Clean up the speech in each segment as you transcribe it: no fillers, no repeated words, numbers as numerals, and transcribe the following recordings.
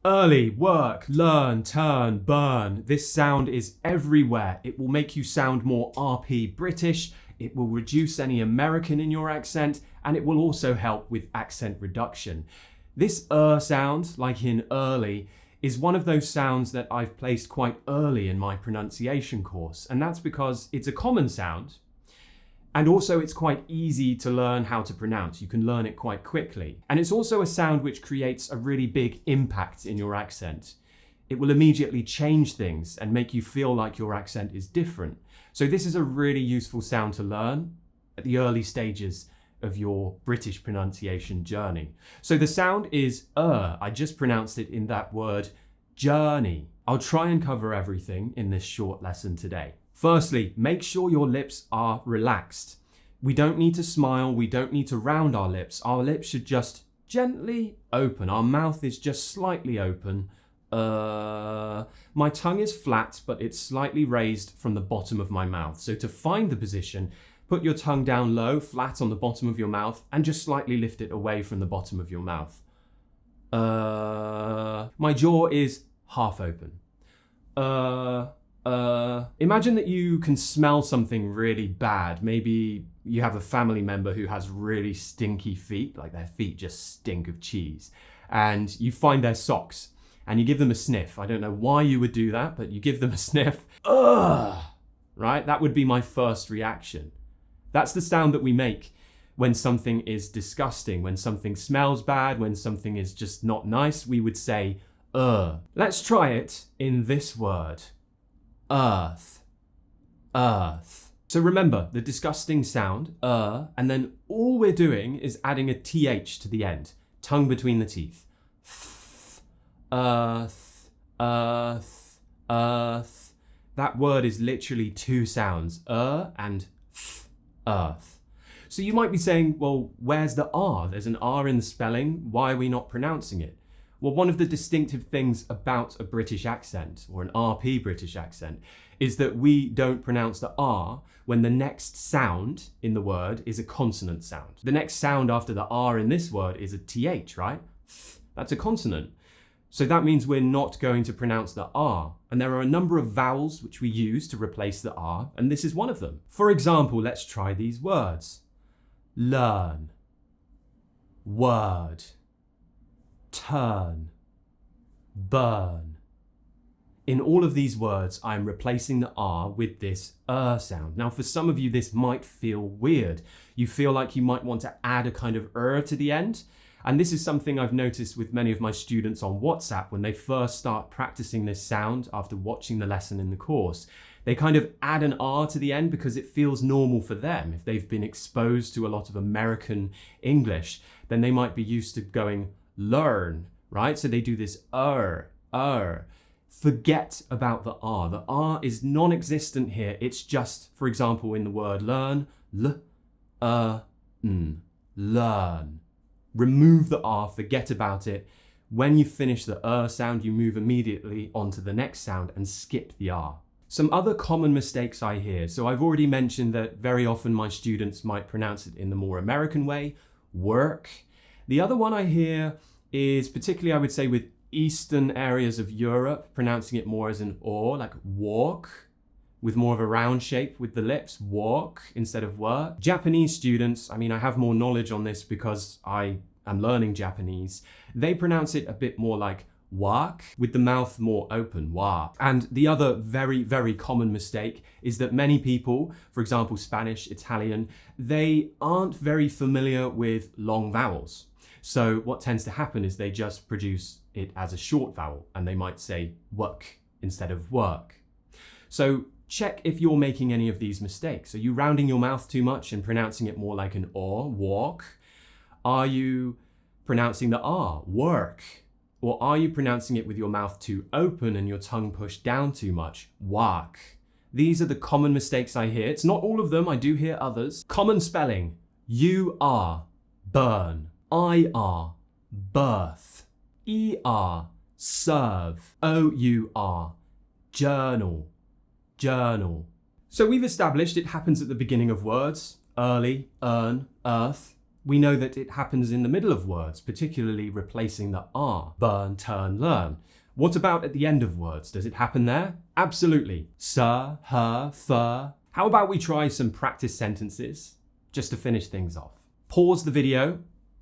Early, work, learn, turn, burn. This sound is everywhere. It will make you sound more RP British. It will reduce any American in your accent, and it will also help with accent reduction. This sound, like in early, is one of those sounds that I've placed quite early in my pronunciation course, and that's because it's a common sound, and also it's quite easy to learn how to pronounce. You can learn it quite quickly. And it's also a sound which creates a really big impact in your accent. It will immediately change things and make you feel like your accent is different. So this is a really useful sound to learn at the early stages of your British pronunciation journey. So the sound is I just pronounced it in that word, journey. I'll try and cover everything in this short lesson today. Firstly, make sure your lips are relaxed. We don't need to smile, we don't need to round our lips. Our lips should just gently open. Our mouth is just slightly open. My tongue is flat, but it's slightly raised from the bottom of my mouth. So to find the position, put your tongue down low, flat on the bottom of your mouth, and just slightly lift it away from the bottom of your mouth. My jaw is half open. Imagine that you can smell something really bad. Maybe you have a family member who has really stinky feet, like their feet just stink of cheese, and you find their socks and you give them a sniff. I don't know why you would do that, but you give them a sniff. Right? That would be my first reaction. That's the sound that we make when something is disgusting, when something smells bad, when something is just not nice. We would say, Let's try it in this word. Earth. Earth. So remember the disgusting sound, and then all we're doing is adding a th to the end, tongue between the teeth. Earth, earth, earth. That word is literally two sounds, and earth. So you might be saying, well, where's the R? There's an R in the spelling. Why are we not pronouncing it? Well, one of the distinctive things about a British accent, or an RP British accent, is that we don't pronounce the R when the next sound in the word is a consonant sound. The next sound after the R in this word is a TH, right? That's a consonant. So that means we're not going to pronounce the R. And there are a number of vowels which we use to replace the R, and this is one of them. For example, let's try these words. Learn. Word. Turn, burn. In all of these words, I'm replacing the R with this sound. Now, for some of you, this might feel weird. You feel like you might want to add a kind of to the end. And this is something I've noticed with many of my students on WhatsApp when they first start practicing this sound after watching the lesson in the course. They kind of add an R to the end because it feels normal for them. If they've been exposed to a lot of American English, then they might be used to going learn, right? So they do this Forget about the R. The R is non-existent here. It's just, for example, in the word learn, learn. Remove the R, forget about it. When you finish the sound, you move immediately onto the next sound and skip the R. Some other common mistakes I hear. So I've already mentioned that very often my students might pronounce it in the more American way, work. The other one I hear is particularly, I would say, with eastern areas of Europe, pronouncing it more as an or, like walk, with more of a round shape with the lips, walk instead of work. Japanese students, I mean, I have more knowledge on this because I am learning Japanese. They pronounce it a bit more like wak, with the mouth more open, wa. And the other very, very common mistake is that many people, for example, Spanish, Italian, they aren't very familiar with long vowels. So what tends to happen is they just produce it as a short vowel, and they might say work instead of work. So check if you're making any of these mistakes. Are you rounding your mouth too much and pronouncing it more like an or, walk? Are you pronouncing the R, work? Or are you pronouncing it with your mouth too open and your tongue pushed down too much, wak? These are the common mistakes I hear. It's not all of them, I do hear others. Common spelling, you are, burn. I-R, birth. E-R, serve. O-U-R, journal. Journal. So we've established it happens at the beginning of words. Early, earn, earth. We know that it happens in the middle of words, particularly replacing the R. Burn, turn, learn. What about at the end of words? Does it happen there? Absolutely. Sir, her, fur. How about we try some practice sentences just to finish things off? Pause the video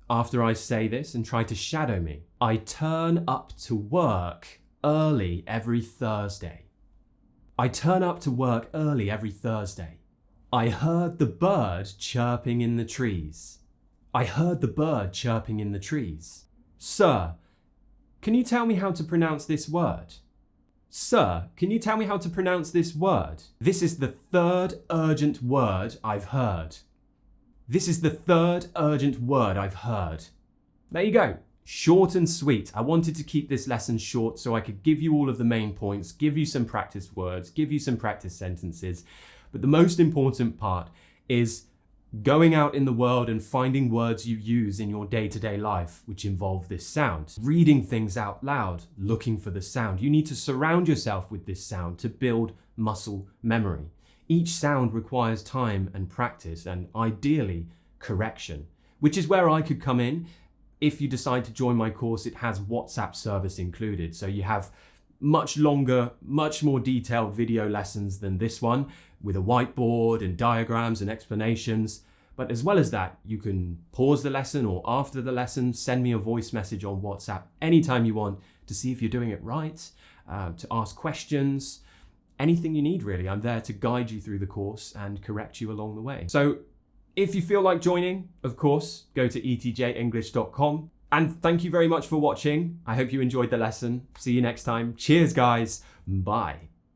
after I say this and try to shadow me. I turn up to work early every Thursday. I turn up to work early every Thursday. I heard the bird chirping in the trees. I heard the bird chirping in the trees. Sir, can you tell me how to pronounce this word? Sir, can you tell me how to pronounce this word? This is the third urgent word I've heard. This is the third urgent word I've heard. There you go. Short and sweet. I wanted to keep this lesson short so I could give you all of the main points, give you some practice words, give you some practice sentences. But the most important part is going out in the world and finding words you use in your day-to-day life which involve this sound. Reading things out loud, looking for the sound. You need to surround yourself with this sound to build muscle memory. Each sound requires time and practice and ideally correction, which is where I could come in. If you decide to join my course, it has WhatsApp service included. So you have much longer, much more detailed video lessons than this one with a whiteboard and diagrams and explanations. But as well as that, you can pause the lesson or after the lesson, send me a voice message on WhatsApp anytime you want to see if you're doing it right, to ask questions, anything you need really. I'm there to guide you through the course and correct you along the way. So if you feel like joining, of course, go to etjenglish.com. And thank you very much for watching. I hope you enjoyed the lesson. See you next time. Cheers, guys. Bye.